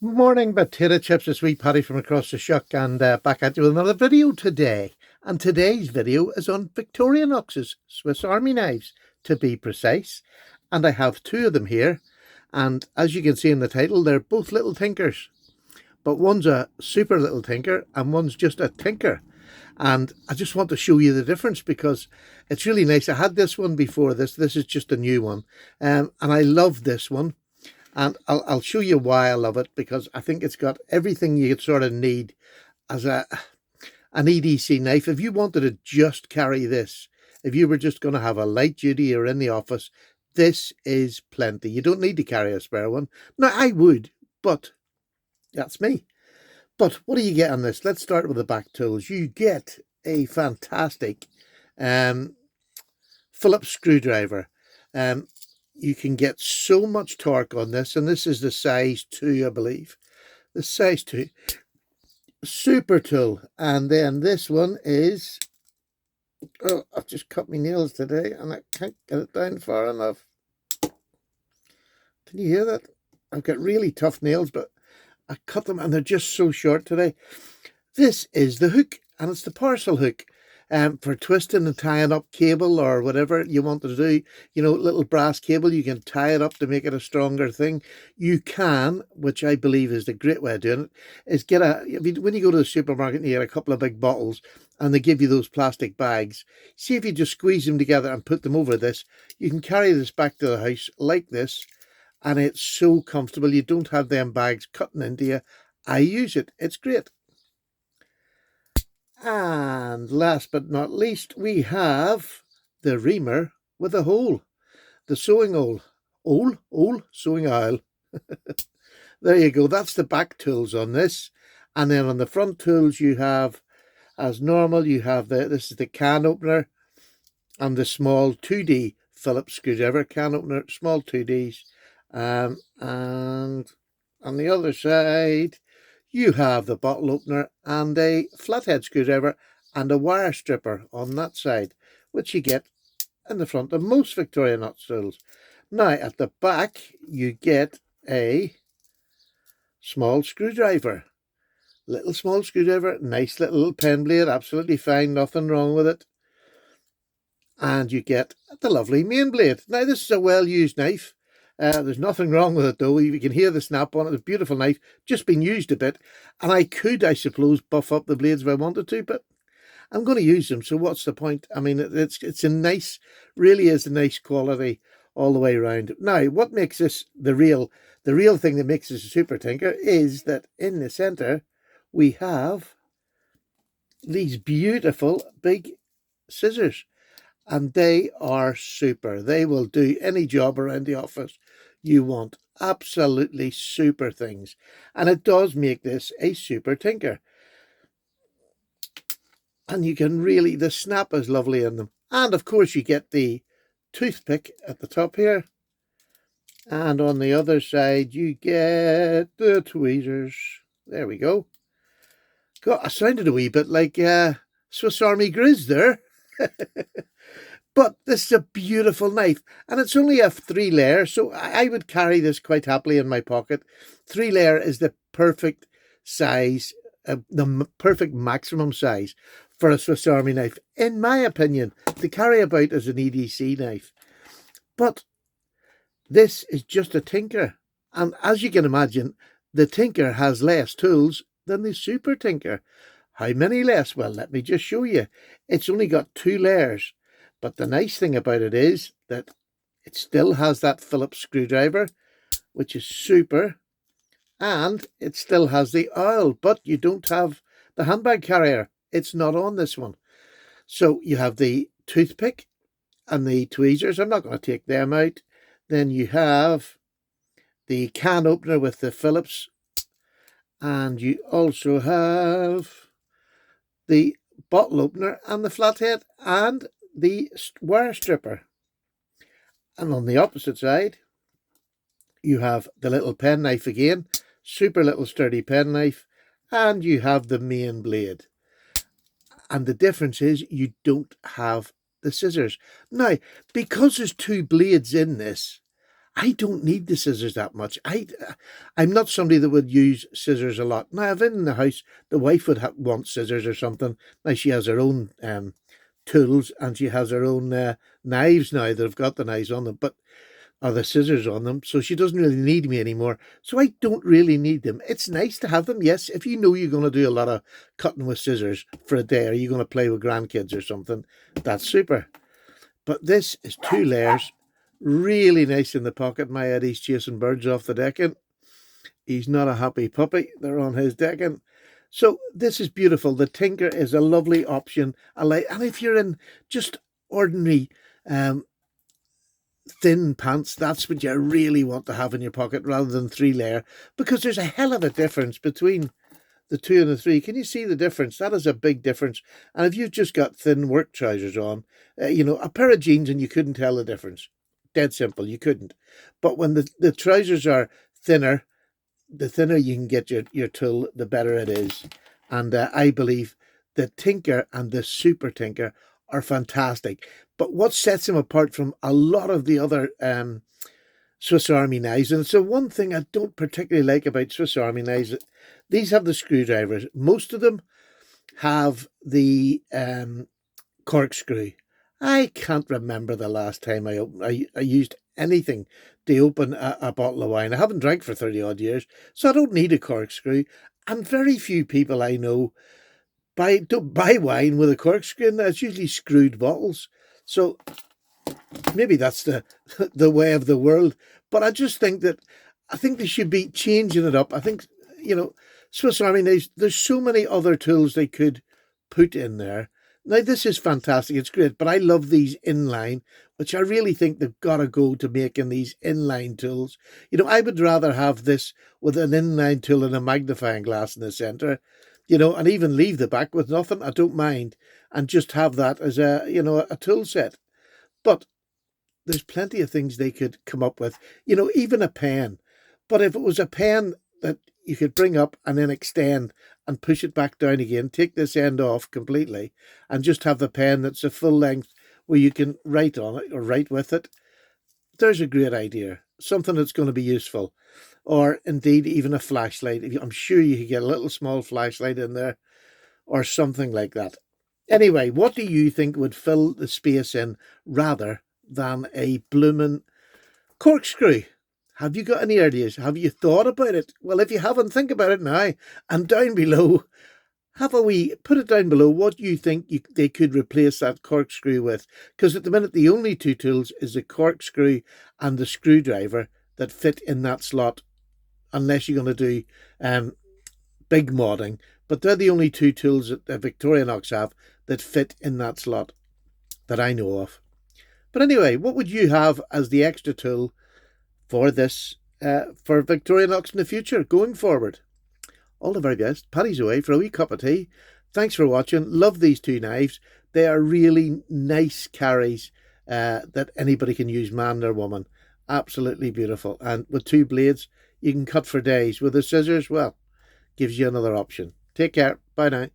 Morning, potato chips. It's wee Paddy from across the shuck, and back at you with another video today. And today's video is on Victorinox's Swiss Army knives, to be precise. And I have two of them here. And as you can see in the title, they're both little tinkers. But one's a super little tinker and one's just a tinker. And I just want to show you the difference because it's really nice. I had this one before this. This is just a new one. And I love this one. And I'll show you why I love it, because I think it's got everything you could sort of need as an EDC knife. If you wanted to just carry this, if you were just going to have a light duty or in the office, this is plenty. You don't need to carry a spare one. Now, I would, but that's me. But what do you get on this? Let's start with the back tools. You get a fantastic Phillips screwdriver. You can get so much torque on this, and this is the size 2, I believe. The size 2. Super tool. And then this one is... Oh, I've just cut my nails today, and I can't get it down far enough. Can you hear that? I've got really tough nails, but I cut them, and they're just so short today. This is the hook, and it's the parcel hook. For twisting and tying up cable or whatever you want to do, you know, little brass cable, you can tie it up to make it a stronger thing. You can, which I believe is the great way of doing it, is get when you go to the supermarket and you get a couple of big bottles and they give you those plastic bags, see if you just squeeze them together and put them over this, you can carry this back to the house like this, and it's so comfortable. You don't have them bags cutting into you. I use it. It's great. And last but not least, we have the reamer with a hole, the sewing sewing aisle. There you go. That's the back tools on this. And then on the front tools, you have, as normal, you have this is the can opener and the small 2D Phillips screwdriver can opener, small 2Ds. And on the other side, you have the bottle opener and a flathead screwdriver and a wire stripper on that side, which you get in the front of most Victorinox tools. Now, at the back, you get a small screwdriver. Little small screwdriver, nice little pen blade, absolutely fine, nothing wrong with it. And you get the lovely main blade. Now, this is a well-used knife. There's nothing wrong with it, though. You can hear the snap on it. It's a beautiful knife, just been used a bit. And I could, I suppose, buff up the blades if I wanted to, but I'm going to use them, so what's the point? I mean, it's a nice, really is a nice quality all the way around. Now, what makes this the real thing that makes this a super tinker is that in the center, we have these beautiful big scissors. And they are super. They will do any job around the office you want. Absolutely super things. And it does make this a super tinker. And you can really, the snap is lovely in them. And of course you get the toothpick at the top here. And on the other side you get the tweezers. There we go. God, I sounded a wee bit like Swiss Army Grizz there. But this is a beautiful knife, and it's only a 3-layer, so I would carry this quite happily in my pocket. 3-layer is the perfect size, the perfect maximum size for a Swiss Army knife, in my opinion, to carry about as an EDC knife. But this is just a tinker, and as you can imagine, the tinker has less tools than the super tinker. How many less? Well, let me just show you. It's only got 2 layers. But the nice thing about it is that it still has that Phillips screwdriver, which is super, and it still has the aisle, but you don't have the handbag carrier. It's not on this one. So you have the toothpick and the tweezers. I'm not going to take them out. Then you have the can opener with the Phillips, and you also have the bottle opener and the flathead and the wire stripper. And on the opposite side, you have the little pen knife again, super little sturdy pen knife, and you have the main blade. And the difference is you don't have the scissors. Now, because there's 2 blades in this, I don't need the scissors that much. I'm not somebody that would use scissors a lot. Now, if in the house, the wife would want scissors or something. Now, she has her own tools, and she has her own knives now that have got the knives on them, but or the scissors on them, so she doesn't really need me anymore. So I don't really need them. It's nice to have them, yes, if you know you're going to do a lot of cutting with scissors for a day, or you're going to play with grandkids or something, that's super. But this is 2 layers, really nice in the pocket. My Eddie's chasing birds off the decking. He's not a happy puppy. They're on his decking. So this is beautiful. The Tinker is a lovely option. And if you're in just ordinary thin pants, that's what you really want to have in your pocket rather than 3-layer, because there's a hell of a difference between the 2 and the 3. Can you see the difference? That is a big difference. And if you've just got thin work trousers on, a pair of jeans and you couldn't tell the difference. Dead simple, you couldn't. But when the trousers are thinner, the thinner you can get your tool, the better it is. And I believe the Tinker and the Super Tinker are fantastic. But what sets them apart from a lot of the other Swiss Army knives, and it's the one thing I don't particularly like about Swiss Army knives, these have the screwdrivers. Most of them have the corkscrew. I can't remember the last time I used anything to open a bottle of wine. I haven't drank for 30 odd years, so I don't need a corkscrew. And very few people I know don't buy wine with a corkscrew in there. It's usually screwed bottles. So maybe that's the way of the world. But I think they should be changing it up. I think, Swiss Army knives, there's so many other tools they could put in there. Now, this is fantastic. It's great. But I love these Inline, which I really think they've got to go to making these Inline tools. I would rather have this with an Inline tool and a magnifying glass in the centre, and even leave the back with nothing. I don't mind. And just have that as a tool set. But there's plenty of things they could come up with, even a pen. But if it was a pen that you could bring up and then extend and push it back down again, take this end off completely, and just have the pen that's a full length where you can write on it or write with it, there's a great idea. Something that's going to be useful. Or indeed even a flashlight. I'm sure you could get a little small flashlight in there or something like that. Anyway, what do you think would fill the space in rather than a bloomin' corkscrew? Have you got any ideas? Have you thought about it? Well, if you haven't, think about it now. And down below, put it down below what you think they could replace that corkscrew with. Because at the minute, the only 2 tools is the corkscrew and the screwdriver that fit in that slot, unless you're going to do big modding. But they're the only 2 tools that Victorinox have that fit in that slot that I know of. But anyway, what would you have as the extra tool for this, for Victorinox in the future, going forward? All the very best. Paddy's away for a wee cup of tea. Thanks for watching. Love these 2 knives. They are really nice carries that anybody can use, man or woman. Absolutely beautiful. And with 2 blades, you can cut for days. With the scissors, well, gives you another option. Take care. Bye now.